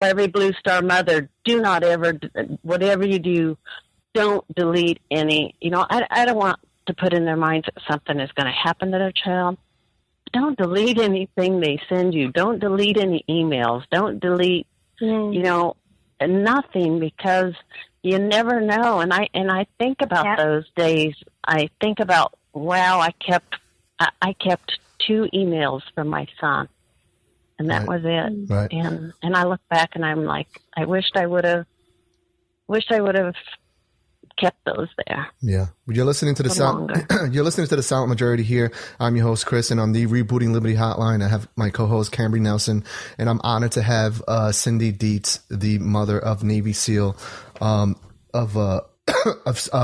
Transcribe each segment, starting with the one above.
every Blue Star mother, do not ever, whatever you do, don't delete any. I don't want to put in their minds that something is going to happen to their child. Don't delete anything they send you. Don't delete any emails. Don't delete, nothing, because you never know. And I think about those days. I think about, wow, I kept 2 emails from my son, and that was it. Right. And I look back and I'm like, I wished I would have kept those there. Yeah. You're listening to the sound. You're listening to the Silent Majority here. I'm your host, Chris, and on the Rebooting Liberty Hotline, I have my co-host Kambree Nelson, and I'm honored to have Cindy Dietz, the mother of Navy SEAL, of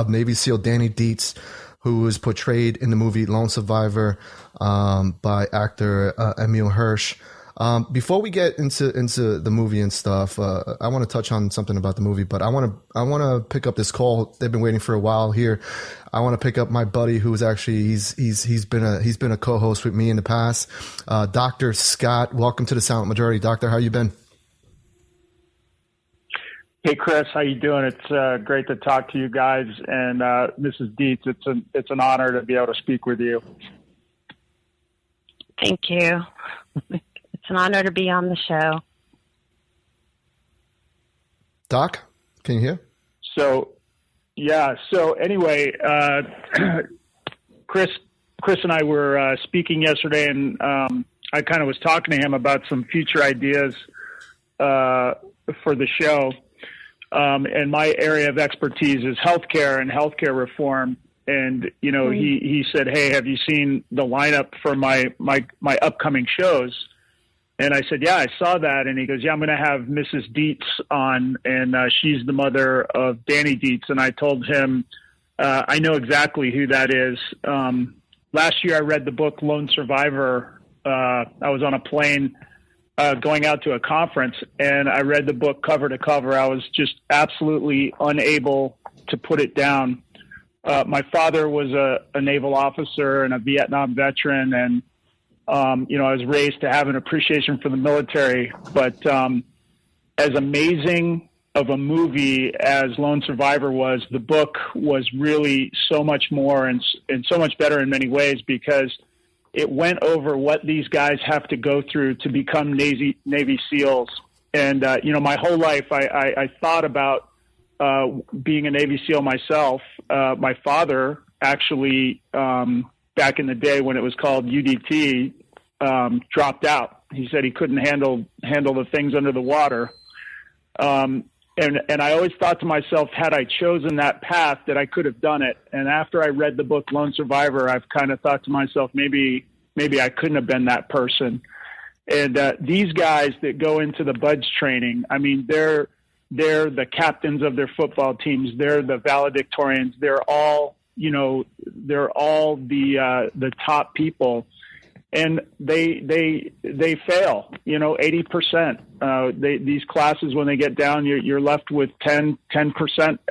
Navy SEAL Danny Dietz, who was portrayed in the movie Lone Survivor by actor Emil Hirsch. Before we get into the movie and stuff, I want to touch on something about the movie, but I want to pick up this call. They've been waiting for a while here. I want to pick up my buddy who's actually he's been a co-host with me in the past. Dr. Scott, welcome to the Silent Majority. Doctor, how you been? Hey Chris, how you doing? It's great to talk to you guys, and Mrs. Dietz, it's an honor to be able to speak with you. Thank you. It's an honor to be on the show. Doc, can you hear? So anyway, Chris and I were speaking yesterday, and I kind of was talking to him about some future ideas for the show. And my area of expertise is healthcare and healthcare reform. And, he said, hey, have you seen the lineup for my upcoming shows? And I said, yeah, I saw that. And he goes, yeah, I'm going to have Mrs. Dietz on, and she's the mother of Danny Dietz. And I told him, I know exactly who that is. Last year I read the book Lone Survivor. I was on a plane going out to a conference, and I read the book cover to cover. I was just absolutely unable to put it down. My father was a naval officer and a Vietnam veteran, and I was raised to have an appreciation for the military, but as amazing of a movie as Lone Survivor was, the book was really so much more and so much better in many ways, because it went over what these guys have to go through to become Navy SEALs. And, my whole life I thought about being a Navy SEAL myself. My father actually, back in the day when it was called UDT, dropped out. He said he couldn't handle the things under the water. And I always thought to myself, had I chosen that path, that I could have done it. And after I read the book Lone Survivor, I've kind of thought to myself, maybe I couldn't have been that person. And these guys that go into the BUDS training, I mean, they're the captains of their football teams. They're the valedictorians. They're all the top people. And they fail, 80%. These classes, when they get down, you're left with 10%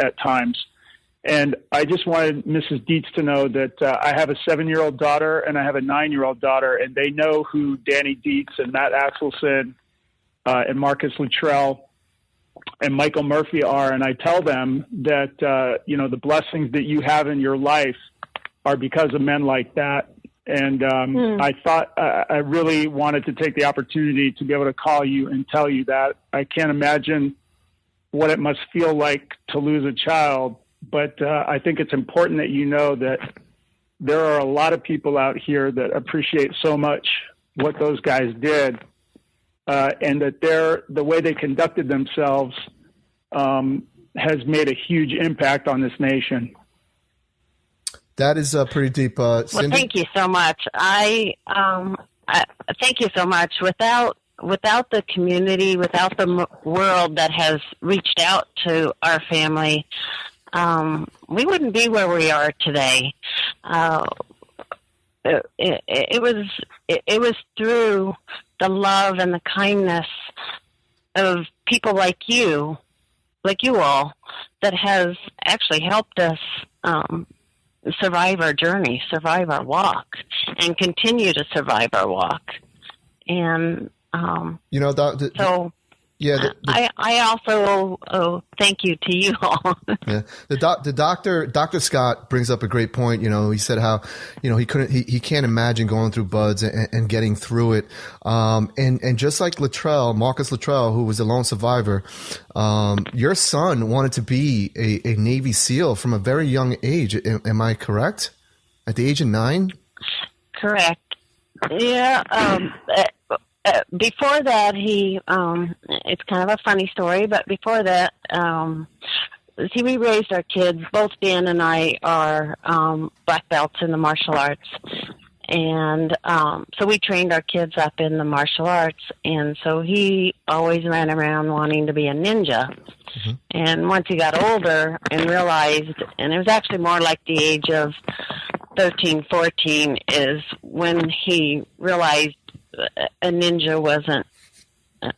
at times. And I just wanted Mrs. Dietz to know that I have a 7-year-old daughter and I have a 9-year-old daughter, and they know who Danny Dietz and Matt Axelson and Marcus Luttrell and Michael Murphy are. And I tell them that, the blessings that you have in your life are because of men like that. And I thought I really wanted to take the opportunity to be able to call you and tell you that. I can't imagine what it must feel like to lose a child, but I think it's important that you know that there are a lot of people out here that appreciate so much what those guys did, and that the way they conducted themselves has made a huge impact on this nation. That is pretty deep. Cindy? Well, thank you so much. I thank you so much. Without the community, without the world that has reached out to our family, we wouldn't be where we are today. It was through the love and the kindness of people like you all, that has actually helped us survive our journey, survive our walk, and continue to survive our walk. And Yeah, I also owe thank you to you all. Yeah, the doctor, Dr. Scott brings up a great point. He said how, he can't imagine going through buds and getting through it. And just like Marcus Luttrell, who was a lone survivor, your son wanted to be a Navy SEAL from a very young age. Am I correct? At the age of 9? Correct. Yeah. Before that, he, it's kind of a funny story, but before that, we raised our kids. Both Dan and I are black belts in the martial arts. And so we trained our kids up in the martial arts. And so he always ran around wanting to be a ninja. Mm-hmm. And once he got older and realized, and it was actually more like the age of 13, 14, is when he realized a ninja wasn't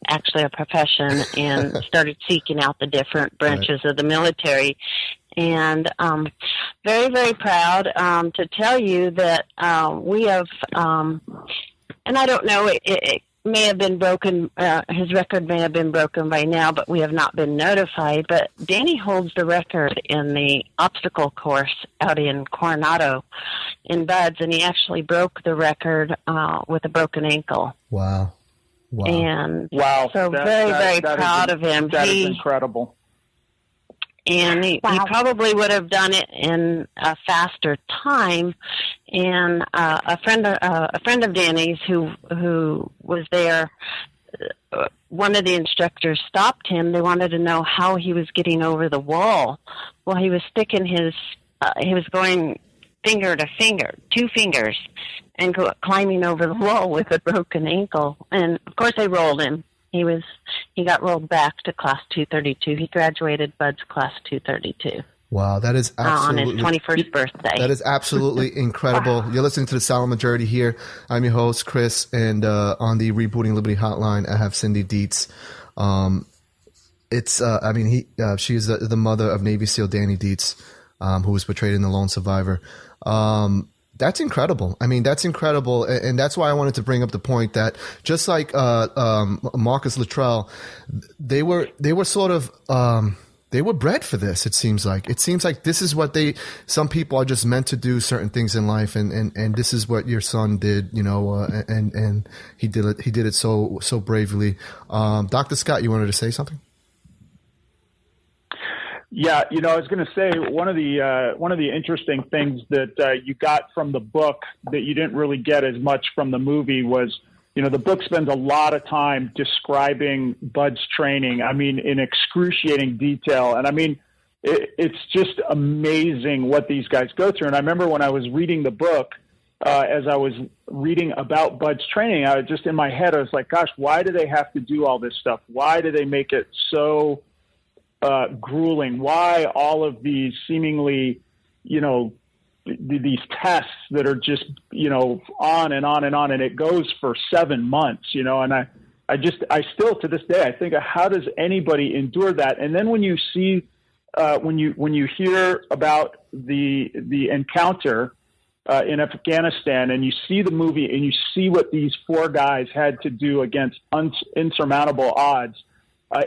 actually a profession and started seeking out the different branches of the military. And very, very proud to tell you that we have, and I don't know, it may have been broken, his record may have been broken by now, but we have not been notified. But Danny holds the record in the obstacle course out in Coronado in Buds, and he actually broke the record with a broken ankle. Wow. And wow. So very proud of him. That is incredible. And he probably would have done it in a faster time. And a friend of Danny's who was there, one of the instructors stopped him. They wanted to know how he was getting over the wall. Well, he was sticking he was going finger to finger, 2 fingers, and climbing over the wall with a broken ankle. And of course, they rolled him. He got rolled back to class 232. He graduated Bud's class 232. Wow, that is absolutely on his 21st birthday. That is absolutely incredible. Wow. You're listening to the Silent Majority here. I'm your host, Chris, and on the Rebooting Liberty Hotline, I have Cindy Dietz. She is the mother of Navy SEAL Danny Dietz, who was portrayed in The Lone Survivor. That's incredible. I mean, that's incredible. And that's why I wanted to bring up the point that just like Marcus Luttrell, they were sort of they were bred for this. It seems like this is what some people are just meant to do certain things in life. And this is what your son did, and he did it so bravely. Dr. Scott, you wanted to say something? Yeah, I was going to say one of the interesting things that you got from the book that you didn't really get as much from the movie was, the book spends a lot of time describing Bud's training. I mean, in excruciating detail, and I mean, it's just amazing what these guys go through. And I remember when I was reading the book, as I was reading about Bud's training, I was just in my head, I was like, gosh, why do they have to do all this stuff? Why do they make it so grueling? Why all of these seemingly, these tests that are just, on and on and on, and it goes for 7 months, and I still to this day, I think, how does anybody endure that? And then when you see, when you hear about the encounter in Afghanistan, and you see the movie and you see what these 4 guys had to do against insurmountable odds,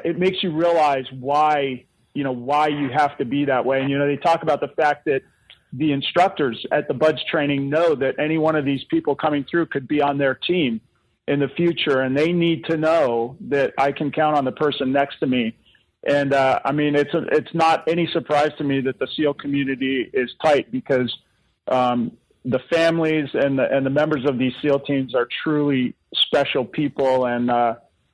it makes you realize why you have to be that way. And, they talk about the fact that the instructors at the Buds training know that any one of these people coming through could be on their team in the future. And they need to know that I can count on the person next to me. And, it's not any surprise to me that the SEAL community is tight, because the families and the members of these SEAL teams are truly special people. And,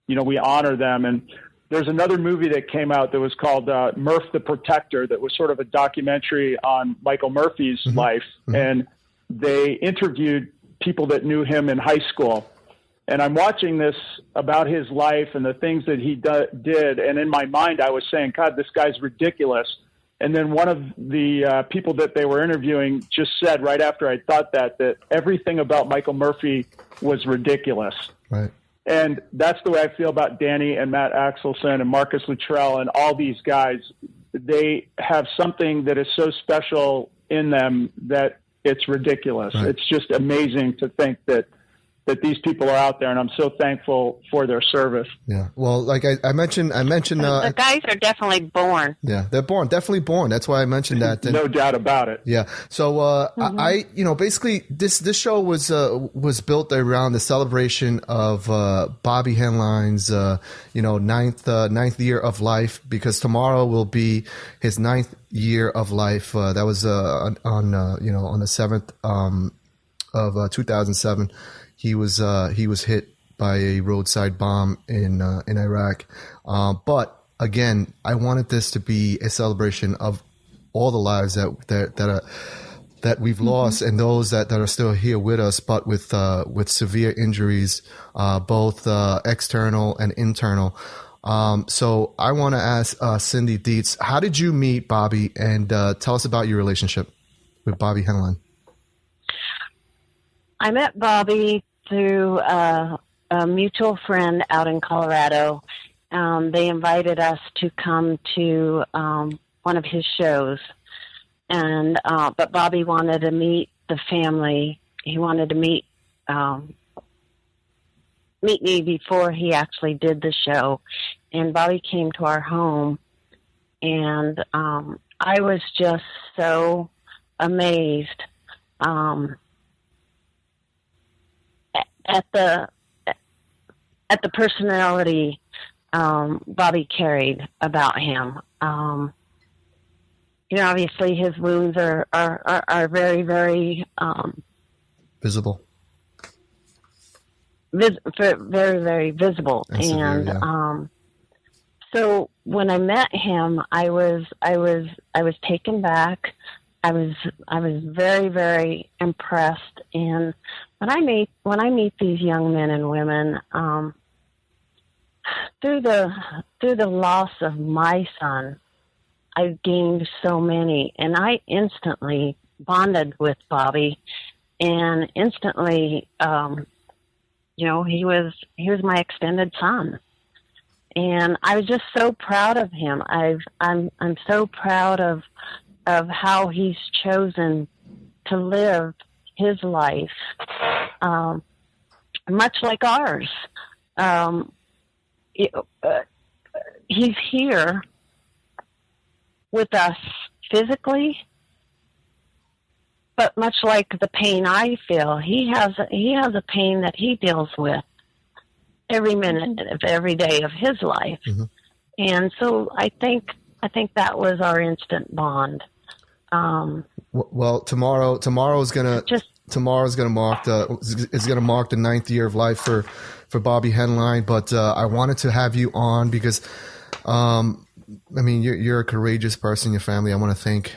we honor them. And there's another movie that came out that was called Murph the Protector, that was sort of a documentary on Michael Murphy's life. Mm-hmm. And they interviewed people that knew him in high school. And I'm watching this about his life and the things that he did. And in my mind, I was saying, God, this guy's ridiculous. And then one of the people that they were interviewing just said right after I thought that everything about Michael Murphy was ridiculous. Right. And that's the way I feel about Danny and Matt Axelson and Marcus Luttrell and all these guys. They have something that is so special in them that it's ridiculous. Right. It's just amazing to think that that these people are out there, and I'm so thankful for their service. Yeah. Well, like I mentioned, the guys are definitely born. Yeah, they're born, definitely born. That's why I mentioned that. No doubt about it. Yeah. So, I basically this show was built around the celebration of Bobby Henline's, ninth year of life, because tomorrow will be his 9th year of life. That was on the 7th of 2007. He was hit by a roadside bomb in Iraq. But again, I wanted this to be a celebration of all the lives that we've lost, and those that are still here with us, but with severe injuries, both external and internal. So I want to ask Cindy Dietz, how did you meet Bobby, and tell us about your relationship with Bobby Henline? I met Bobby through a mutual friend out in Colorado. They invited us to come to one of his shows, and but Bobby wanted to meet the family. He wanted to meet me before he actually did the show, and Bobby came to our home, and I was just so amazed at the personality Bobby carried about him. Obviously his wounds are very, very visible. Very, very visible. And severe, yeah. So when I met him, I was taken back. I was very, very impressed. And when I meet these young men and women, through the loss of my son, I've gained so many, and I instantly bonded with Bobby, and instantly, he was my extended son, and I was just so proud of him. I'm so proud of how he's chosen to live his life, much like ours. He's here with us physically, but much like the pain I feel, he has a pain that he deals with every minute of every day of his life. Mm-hmm. And so I think that was our instant bond. Well, tomorrow is gonna mark the 9th year of life for Bobby Henline. But I wanted to have you on because, you're a courageous person. Your family. I want to thank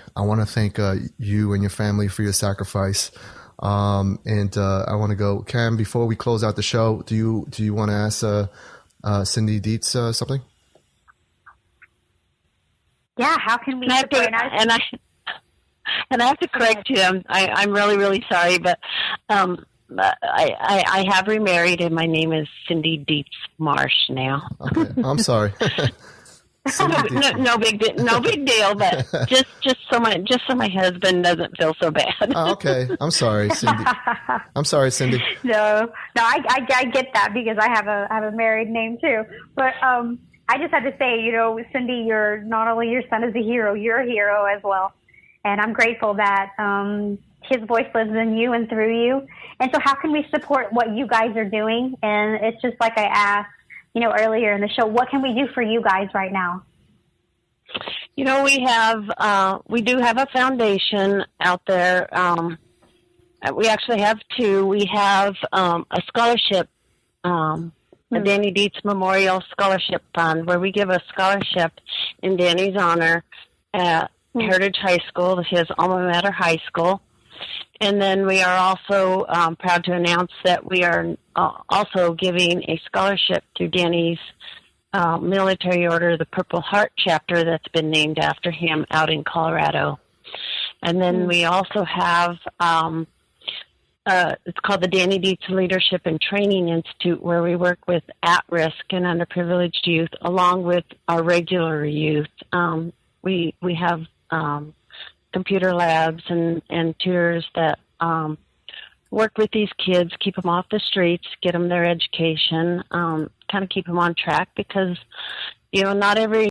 you and your family for your sacrifice. And I want to go, Cam. Before we close out the show, do you want to ask Cindy Dietz something? Yeah. How can we support us? And I have to correct you. I'm really, really sorry, but I have remarried, and my name is Cindy Dietz-Marsh now. Okay, I'm sorry. No big deal, but just so my husband doesn't feel so bad. Oh, okay, I'm sorry, Cindy. No, I get that because I have a married name too, but I just had to say, Cindy, you're not only your son is a hero, you're a hero as well. And I'm grateful that his voice lives in you and through you. And so how can we support what you guys are doing? And it's just like I asked, earlier in the show, what can we do for you guys right now? We do have a foundation out there. We actually have two. We have a scholarship, a Danny Dietz Memorial Scholarship Fund, where we give a scholarship in Danny's honor at Heritage High School, his alma mater high school. And then we are also proud to announce that we are also giving a scholarship to Danny's military order, the Purple Heart chapter, that's been named after him out in Colorado. And then we also have, it's called the Danny Dietz Leadership and Training Institute, where we work with at-risk and underprivileged youth along with our regular youth. We have computer labs and tutors that work with these kids, keep them off the streets, get them their education, kind of keep them on track, because, not every